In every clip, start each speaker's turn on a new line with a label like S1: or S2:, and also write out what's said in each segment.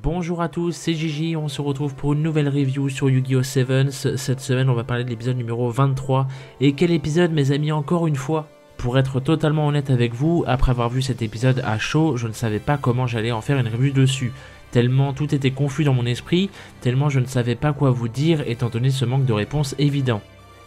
S1: Bonjour à tous, c'est Gigi, on se retrouve pour une nouvelle review sur Yu-Gi-Oh! Sevens. Cette semaine on va parler de l'épisode numéro 23. Et quel épisode mes amis, encore une fois. Pour être totalement honnête avec vous, après avoir vu cet épisode à chaud, je ne savais pas comment j'allais en faire une review dessus. Tellement tout était confus dans mon esprit, tellement je ne savais pas quoi vous dire étant donné ce manque de réponse évident.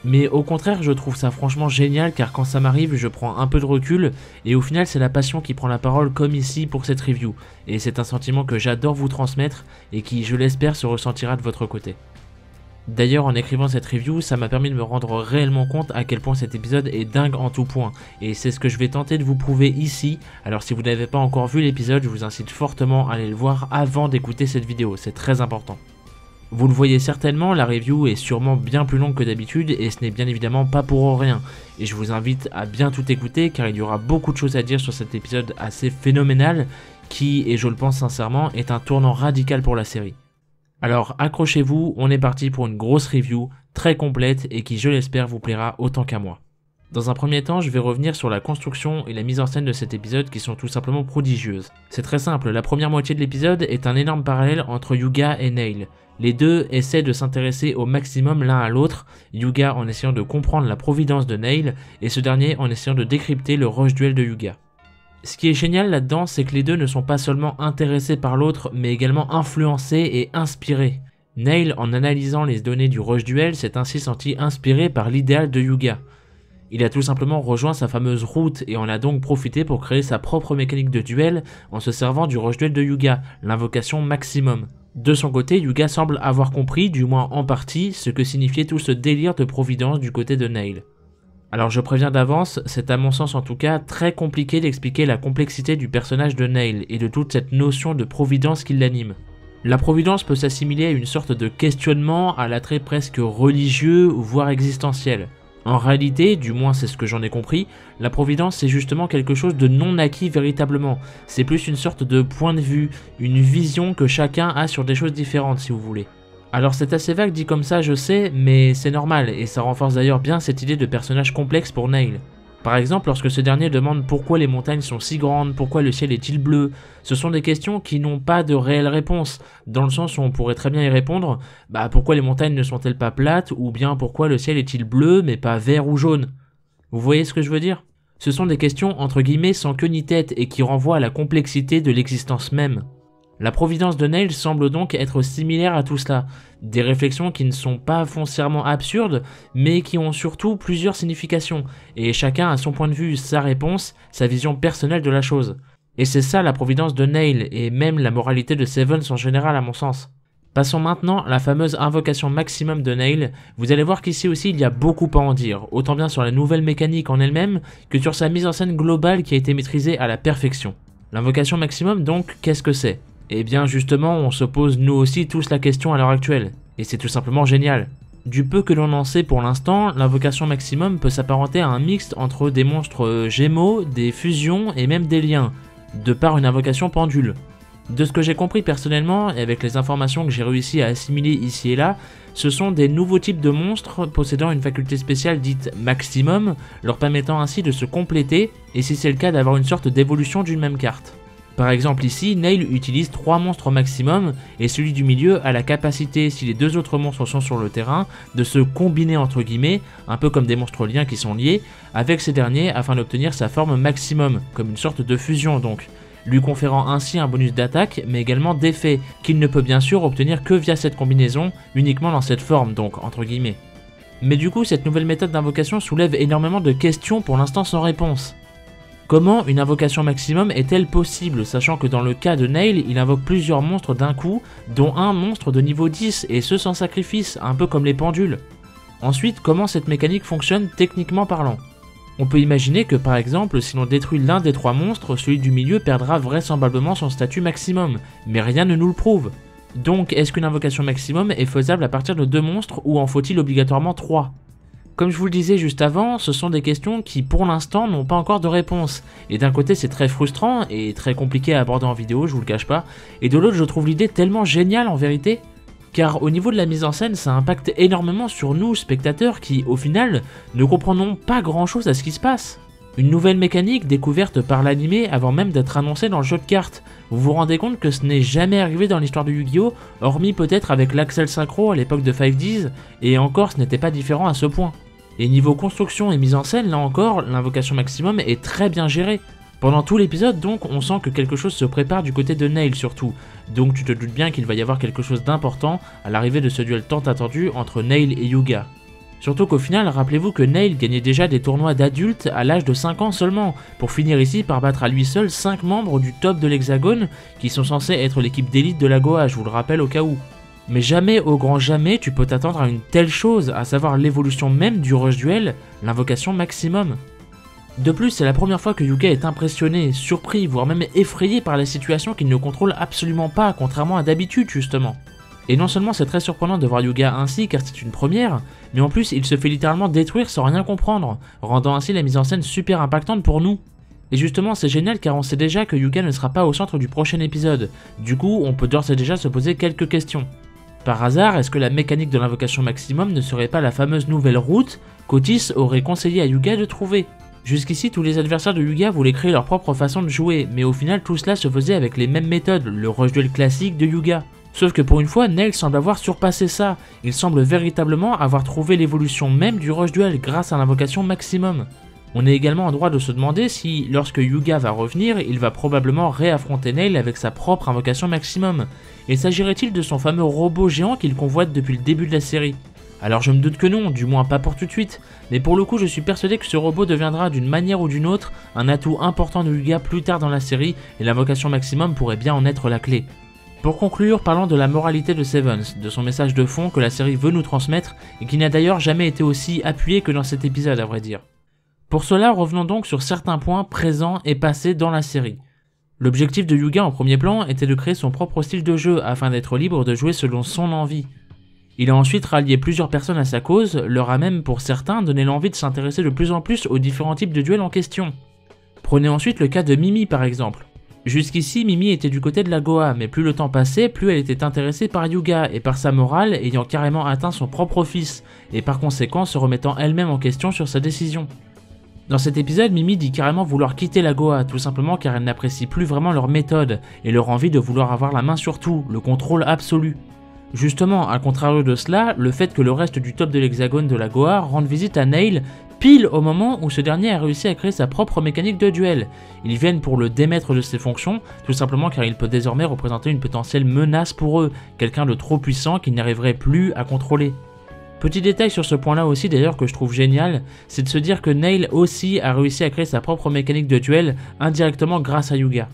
S1: Mais au contraire, je trouve ça franchement génial car quand ça m'arrive, je prends un peu de recul et au final c'est la passion qui prend la parole comme ici pour cette review. Et c'est un sentiment que j'adore vous transmettre et qui, je l'espère, se ressentira de votre côté. D'ailleurs, en écrivant cette review, ça m'a permis de me rendre réellement compte à quel point cet épisode est dingue en tout point. Et c'est ce que je vais tenter de vous prouver ici. Alors si vous n'avez pas encore vu l'épisode, je vous incite fortement à aller le voir avant d'écouter cette vidéo, c'est très important. Vous le voyez certainement, la review est sûrement bien plus longue que d'habitude et ce n'est bien évidemment pas pour rien. Et je vous invite à bien tout écouter car il y aura beaucoup de choses à dire sur cet épisode assez phénoménal qui, et je le pense sincèrement, est un tournant radical pour la série. Alors accrochez-vous, on est parti pour une grosse review, très complète et qui, je l'espère, vous plaira autant qu'à moi. Dans un premier temps, je vais revenir sur la construction et la mise en scène de cet épisode qui sont tout simplement prodigieuses. C'est très simple, la première moitié de l'épisode est un énorme parallèle entre Yuga et Nail. Les deux essaient de s'intéresser au maximum l'un à l'autre, Yuga en essayant de comprendre la providence de Nail et ce dernier en essayant de décrypter le rush duel de Yuga. Ce qui est génial là-dedans, c'est que les deux ne sont pas seulement intéressés par l'autre, mais également influencés et inspirés. Nail, en analysant les données du rush duel, s'est ainsi senti inspiré par l'idéal de Yuga. Il a tout simplement rejoint sa fameuse route et en a donc profité pour créer sa propre mécanique de duel en se servant du rush duel de Yuga, l'invocation maximum. De son côté, Yuga semble avoir compris, du moins en partie, ce que signifiait tout ce délire de providence du côté de Nail. Alors je préviens d'avance, c'est à mon sens en tout cas très compliqué d'expliquer la complexité du personnage de Nail et de toute cette notion de providence qui l'anime. La providence peut s'assimiler à une sorte de questionnement à l'attrait presque religieux voire existentiel. En réalité, du moins c'est ce que j'en ai compris, la providence c'est justement quelque chose de non acquis véritablement. C'est plus une sorte de point de vue, une vision que chacun a sur des choses différentes si vous voulez. Alors c'est assez vague dit comme ça je sais, mais c'est normal et ça renforce d'ailleurs bien cette idée de personnage complexe pour Nail. Par exemple, lorsque ce dernier demande pourquoi les montagnes sont si grandes, pourquoi le ciel est-il bleu, ce sont des questions qui n'ont pas de réelle réponse, dans le sens où on pourrait très bien y répondre, pourquoi les montagnes ne sont-elles pas plates, ou bien pourquoi le ciel est-il bleu mais pas vert ou jaune. Vous voyez ce que je veux dire? Ce sont des questions entre guillemets sans queue ni tête et qui renvoient à la complexité de l'existence même. La providence de Nail semble donc être similaire à tout cela, des réflexions qui ne sont pas foncièrement absurdes, mais qui ont surtout plusieurs significations, et chacun a son point de vue, sa réponse, sa vision personnelle de la chose. Et c'est ça la providence de Nail, et même la moralité de Sevens en général à mon sens. Passons maintenant à la fameuse invocation maximum de Nail. Vous allez voir qu'ici aussi il y a beaucoup à en dire, autant bien sur la nouvelle mécanique en elle-même, que sur sa mise en scène globale qui a été maîtrisée à la perfection. L'invocation maximum donc, qu'est-ce que c'est ? Eh bien justement, on se pose nous aussi tous la question à l'heure actuelle, et c'est tout simplement génial. Du peu que l'on en sait pour l'instant, l'invocation maximum peut s'apparenter à un mixte entre des monstres gémeaux, des fusions et même des liens, de par une invocation pendule. De ce que j'ai compris personnellement, et avec les informations que j'ai réussi à assimiler ici et là, ce sont des nouveaux types de monstres possédant une faculté spéciale dite maximum, leur permettant ainsi de se compléter, et si c'est le cas d'avoir une sorte d'évolution d'une même carte. Par exemple ici, Nail utilise 3 monstres maximum et celui du milieu a la capacité, si les deux autres monstres sont sur le terrain, de se combiner entre guillemets, un peu comme des monstres liens qui sont liés, avec ces derniers afin d'obtenir sa forme maximum, comme une sorte de fusion donc, lui conférant ainsi un bonus d'attaque mais également d'effet, qu'il ne peut bien sûr obtenir que via cette combinaison, uniquement dans cette forme donc, entre guillemets. Mais du coup, cette nouvelle méthode d'invocation soulève énormément de questions pour l'instant sans réponse. Comment une invocation maximum est-elle possible, sachant que dans le cas de Nail, il invoque plusieurs monstres d'un coup, dont un monstre de niveau 10, et ce sans sacrifice, un peu comme les pendules. Ensuite, comment cette mécanique fonctionne techniquement parlant? On peut imaginer que par exemple, si l'on détruit l'un des 3 monstres, celui du milieu perdra vraisemblablement son statut maximum, mais rien ne nous le prouve. Donc, est-ce qu'une invocation maximum est faisable à partir de 2 monstres, ou en faut-il obligatoirement 3 ? Comme je vous le disais juste avant, ce sont des questions qui pour l'instant n'ont pas encore de réponse. Et d'un côté c'est très frustrant et très compliqué à aborder en vidéo, je vous le cache pas, et de l'autre je trouve l'idée tellement géniale en vérité. Car au niveau de la mise en scène, ça impacte énormément sur nous, spectateurs, qui au final ne comprenons pas grand chose à ce qui se passe. Une nouvelle mécanique découverte par l'anime avant même d'être annoncée dans le jeu de cartes. Vous vous rendez compte que ce n'est jamais arrivé dans l'histoire de Yu-Gi-Oh, hormis peut-être avec l'Axel Synchro à l'époque de 5Ds, et encore ce n'était pas différent à ce point. Et niveau construction et mise en scène, là encore, l'invocation maximum est très bien gérée. Pendant tout l'épisode donc, on sent que quelque chose se prépare du côté de Nail surtout, donc tu te doutes bien qu'il va y avoir quelque chose d'important à l'arrivée de ce duel tant attendu entre Nail et Yuga. Surtout qu'au final, rappelez-vous que Nail gagnait déjà des tournois d'adultes à l'âge de 5 ans seulement, pour finir ici par battre à lui seul 5 membres du top de l'Hexagone, qui sont censés être l'équipe d'élite de la Goa, je vous le rappelle au cas où. Mais jamais, au grand jamais, tu peux t'attendre à une telle chose, à savoir l'évolution même du rush duel, l'invocation maximum. De plus, c'est la première fois que Yuga est impressionné, surpris, voire même effrayé par la situation qu'il ne contrôle absolument pas, contrairement à d'habitude justement. Et non seulement c'est très surprenant de voir Yuga ainsi car c'est une première, mais en plus il se fait littéralement détruire sans rien comprendre, rendant ainsi la mise en scène super impactante pour nous. Et justement c'est génial car on sait déjà que Yuga ne sera pas au centre du prochain épisode, du coup on peut d'ores et déjà se poser quelques questions. Par hasard, est-ce que la mécanique de l'invocation maximum ne serait pas la fameuse nouvelle route qu'Otis aurait conseillé à Yuga de trouver? Jusqu'ici, tous les adversaires de Yuga voulaient créer leur propre façon de jouer, mais au final tout cela se faisait avec les mêmes méthodes, le rush duel classique de Yuga. Sauf que pour une fois, Nail semble avoir surpassé ça, il semble véritablement avoir trouvé l'évolution même du rush duel grâce à l'invocation maximum. On est également en droit de se demander si, lorsque Yuga va revenir, il va probablement réaffronter Nail avec sa propre invocation maximum, et s'agirait-il de son fameux robot géant qu'il convoite depuis le début de la série? Alors je me doute que non, du moins pas pour tout de suite, mais pour le coup je suis persuadé que ce robot deviendra d'une manière ou d'une autre un atout important de Yuga plus tard dans la série, et l'invocation maximum pourrait bien en être la clé. Pour conclure, parlons de la moralité de Sevens, de son message de fond que la série veut nous transmettre, et qui n'a d'ailleurs jamais été aussi appuyé que dans cet épisode à vrai dire. Pour cela, revenons donc sur certains points présents et passés dans la série. L'objectif de Yuga en premier plan était de créer son propre style de jeu afin d'être libre de jouer selon son envie. Il a ensuite rallié plusieurs personnes à sa cause, leur a même pour certains donné l'envie de s'intéresser de plus en plus aux différents types de duels en question. Prenez ensuite le cas de Mimi par exemple. Jusqu'ici, Mimi était du côté de la Goa, mais plus le temps passait, plus elle était intéressée par Yuga et par sa morale ayant carrément atteint son propre fils, et par conséquent se remettant elle-même en question sur sa décision. Dans cet épisode, Mimi dit carrément vouloir quitter la Goa, tout simplement car elle n'apprécie plus vraiment leur méthode, et leur envie de vouloir avoir la main sur tout, le contrôle absolu. Justement, à contrario de cela, le fait que le reste du top de l'Hexagone de la Goa rende visite à Nail pile au moment où ce dernier a réussi à créer sa propre mécanique de duel. Ils viennent pour le démettre de ses fonctions, tout simplement car il peut désormais représenter une potentielle menace pour eux, quelqu'un de trop puissant qu'ils n'arriveraient plus à contrôler. Petit détail sur ce point-là aussi d'ailleurs que je trouve génial, c'est de se dire que Nail aussi a réussi à créer sa propre mécanique de duel indirectement grâce à Yuga.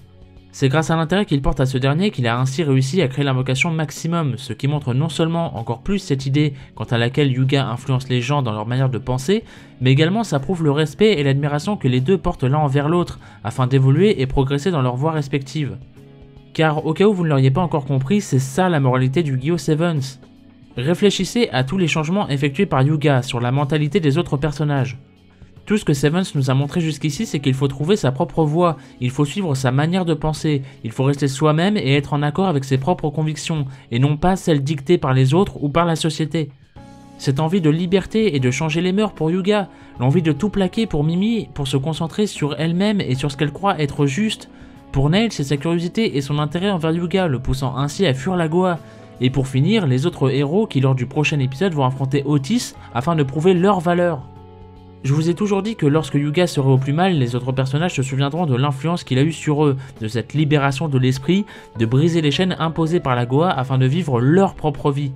S1: C'est grâce à l'intérêt qu'il porte à ce dernier qu'il a ainsi réussi à créer l'invocation maximum, ce qui montre non seulement encore plus cette idée quant à laquelle Yuga influence les gens dans leur manière de penser, mais également ça prouve le respect et l'admiration que les deux portent l'un envers l'autre, afin d'évoluer et progresser dans leurs voies respectives. Car au cas où vous ne l'auriez pas encore compris, c'est ça la moralité du Yu-Gi-Oh! Sevens. Réfléchissez à tous les changements effectués par Yuga sur la mentalité des autres personnages. Tout ce que Sevens nous a montré jusqu'ici, c'est qu'il faut trouver sa propre voie, il faut suivre sa manière de penser, il faut rester soi-même et être en accord avec ses propres convictions, et non pas celles dictées par les autres ou par la société. Cette envie de liberté et de changer les mœurs pour Yuga, l'envie de tout plaquer pour Mimi, pour se concentrer sur elle-même et sur ce qu'elle croit être juste. Pour Nail, c'est sa curiosité et son intérêt envers Yuga, le poussant ainsi à fuir la Goa. Et pour finir, les autres héros qui lors du prochain épisode vont affronter Otis afin de prouver leur valeur. Je vous ai toujours dit que lorsque Yuga serait au plus mal, les autres personnages se souviendront de l'influence qu'il a eue sur eux, de cette libération de l'esprit, de briser les chaînes imposées par la Goa afin de vivre leur propre vie.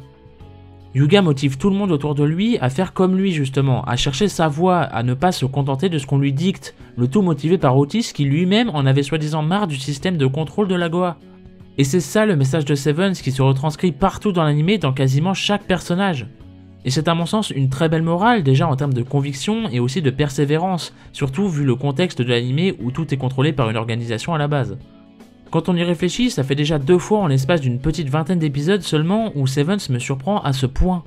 S1: Yuga motive tout le monde autour de lui à faire comme lui justement, à chercher sa voie, à ne pas se contenter de ce qu'on lui dicte, le tout motivé par Otis qui lui-même en avait soi-disant marre du système de contrôle de la Goa. Et c'est ça le message de Sevens qui se retranscrit partout dans l'anime dans quasiment chaque personnage. Et c'est à mon sens une très belle morale déjà en termes de conviction et aussi de persévérance, surtout vu le contexte de l'anime où tout est contrôlé par une organisation à la base. Quand on y réfléchit, ça fait déjà 2 fois en l'espace d'une petite vingtaine d'épisodes seulement où Sevens me surprend à ce point.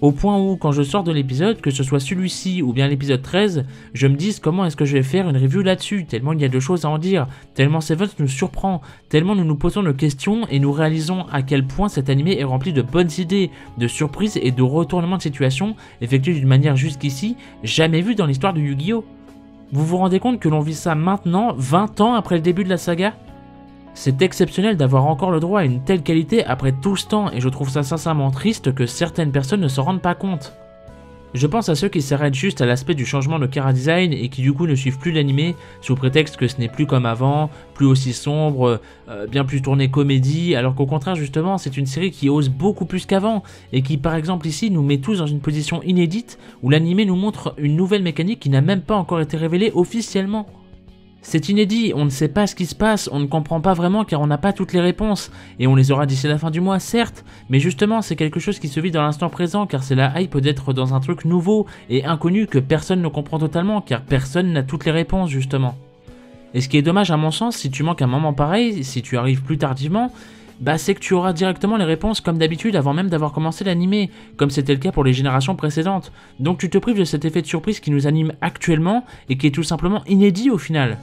S1: Au point où, quand je sors de l'épisode, que ce soit celui-ci ou bien l'épisode 13, je me dis comment est-ce que je vais faire une review là-dessus, tellement il y a de choses à en dire, tellement Sevens nous surprend, tellement nous nous posons de questions et nous réalisons à quel point cet anime est rempli de bonnes idées, de surprises et de retournements de situation effectués d'une manière jusqu'ici jamais vue dans l'histoire de Yu-Gi-Oh! Vous vous rendez compte que l'on vit ça maintenant, 20 ans après le début de la saga? C'est exceptionnel d'avoir encore le droit à une telle qualité après tout ce temps, et je trouve ça sincèrement triste que certaines personnes ne s'en rendent pas compte. Je pense à ceux qui s'arrêtent juste à l'aspect du changement de chara design et qui du coup ne suivent plus l'anime sous prétexte que ce n'est plus comme avant, plus aussi sombre, bien plus tourné comédie, alors qu'au contraire justement c'est une série qui ose beaucoup plus qu'avant et qui par exemple ici nous met tous dans une position inédite où l'anime nous montre une nouvelle mécanique qui n'a même pas encore été révélée officiellement. C'est inédit, on ne sait pas ce qui se passe, on ne comprend pas vraiment car on n'a pas toutes les réponses, et on les aura d'ici la fin du mois certes, mais justement c'est quelque chose qui se vit dans l'instant présent car c'est la hype d'être dans un truc nouveau et inconnu que personne ne comprend totalement car personne n'a toutes les réponses justement. Et ce qui est dommage à mon sens, si tu manques un moment pareil, si tu arrives plus tardivement, bah c'est que tu auras directement les réponses comme d'habitude avant même d'avoir commencé l'anime, comme c'était le cas pour les générations précédentes, donc tu te prives de cet effet de surprise qui nous anime actuellement et qui est tout simplement inédit au final.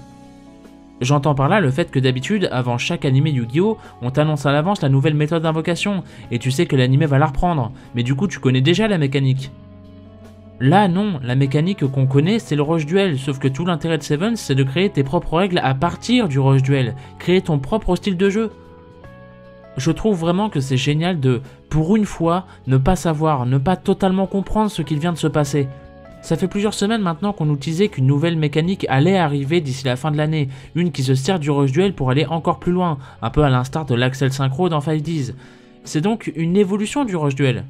S1: J'entends par là le fait que d'habitude, avant chaque anime Yu-Gi-Oh, on t'annonce à l'avance la nouvelle méthode d'invocation, et tu sais que l'anime va la reprendre, mais du coup tu connais déjà la mécanique. Là non, la mécanique qu'on connaît c'est le Rush Duel, sauf que tout l'intérêt de Seven c'est de créer tes propres règles à partir du Rush Duel, créer ton propre style de jeu. Je trouve vraiment que c'est génial de, pour une fois, ne pas savoir, ne pas totalement comprendre ce qu'il vient de se passer. Ça fait plusieurs semaines maintenant qu'on nous disait qu'une nouvelle mécanique allait arriver d'ici la fin de l'année, une qui se sert du Rush Duel pour aller encore plus loin, un peu à l'instar de l'Axel Synchro dans 5Ds. C'est donc une évolution du Rush Duel.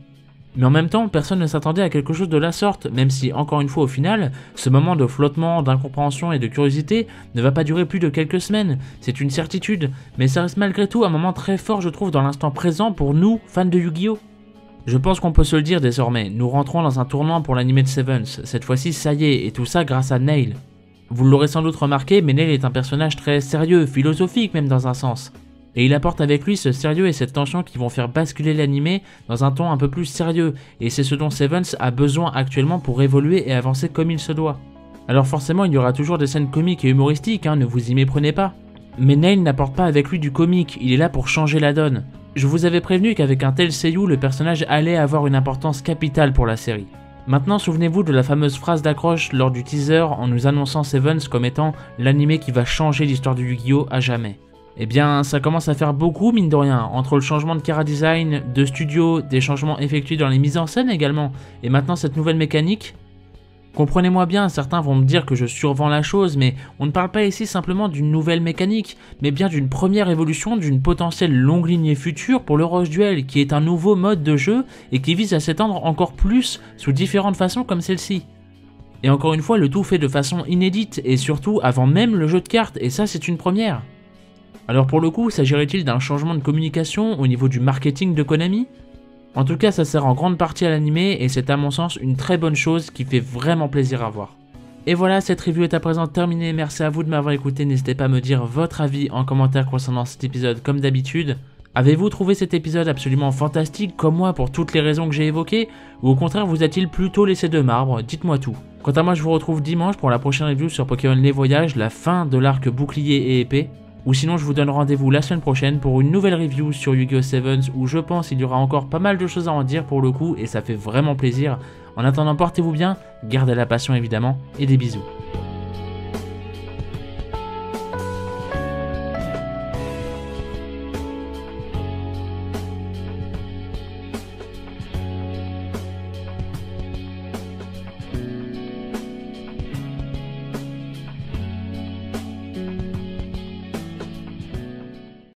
S1: Mais en même temps, personne ne s'attendait à quelque chose de la sorte, même si, encore une fois au final, ce moment de flottement, d'incompréhension et de curiosité ne va pas durer plus de quelques semaines, c'est une certitude, mais ça reste malgré tout un moment très fort je trouve dans l'instant présent pour nous, fans de Yu-Gi-Oh! Je pense qu'on peut se le dire désormais, nous rentrons dans un tournant pour l'anime de Sevens, cette fois-ci ça y est, et tout ça grâce à Nail. Vous l'aurez sans doute remarqué, mais Nail est un personnage très sérieux, philosophique même dans un sens. Et il apporte avec lui ce sérieux et cette tension qui vont faire basculer l'anime dans un ton un peu plus sérieux, et c'est ce dont Sevens a besoin actuellement pour évoluer et avancer comme il se doit. Alors forcément il y aura toujours des scènes comiques et humoristiques, ne vous y méprenez pas. Mais Nail n'apporte pas avec lui du comique, il est là pour changer la donne. Je vous avais prévenu qu'avec un tel seiyuu, le personnage allait avoir une importance capitale pour la série. Maintenant, souvenez-vous de la fameuse phrase d'accroche lors du teaser en nous annonçant Sevens comme étant l'anime qui va changer l'histoire du Yu-Gi-Oh! À jamais. Eh bien, ça commence à faire beaucoup mine de rien, entre le changement de chara design, de studio, des changements effectués dans les mises en scène également, et maintenant cette nouvelle mécanique. Comprenez-moi bien, certains vont me dire que je survends la chose, mais on ne parle pas ici simplement d'une nouvelle mécanique, mais bien d'une première évolution d'une potentielle longue lignée future pour le Rush Duel, qui est un nouveau mode de jeu et qui vise à s'étendre encore plus sous différentes façons comme celle-ci. Et encore une fois, le tout fait de façon inédite et surtout avant même le jeu de cartes, et ça c'est une première. Alors pour le coup, s'agirait-il d'un changement de communication au niveau du marketing de Konami ? En tout cas, ça sert en grande partie à l'anime et c'est à mon sens une très bonne chose qui fait vraiment plaisir à voir. Et voilà, cette review est à présent terminée, merci à vous de m'avoir écouté, n'hésitez pas à me dire votre avis en commentaire concernant cet épisode comme d'habitude. Avez-vous trouvé cet épisode absolument fantastique comme moi pour toutes les raisons que j'ai évoquées, ou au contraire vous a-t-il plutôt laissé de marbre? Dites-moi tout. Quant à moi, je vous retrouve dimanche pour la prochaine review sur Pokémon Les Voyages, la fin de l'arc bouclier et épée. Ou sinon je vous donne rendez-vous la semaine prochaine pour une nouvelle review sur Yu-Gi-Oh! Sevens où je pense qu'il y aura encore pas mal de choses à en dire pour le coup et ça fait vraiment plaisir. En attendant, portez-vous bien, gardez la passion évidemment et des bisous.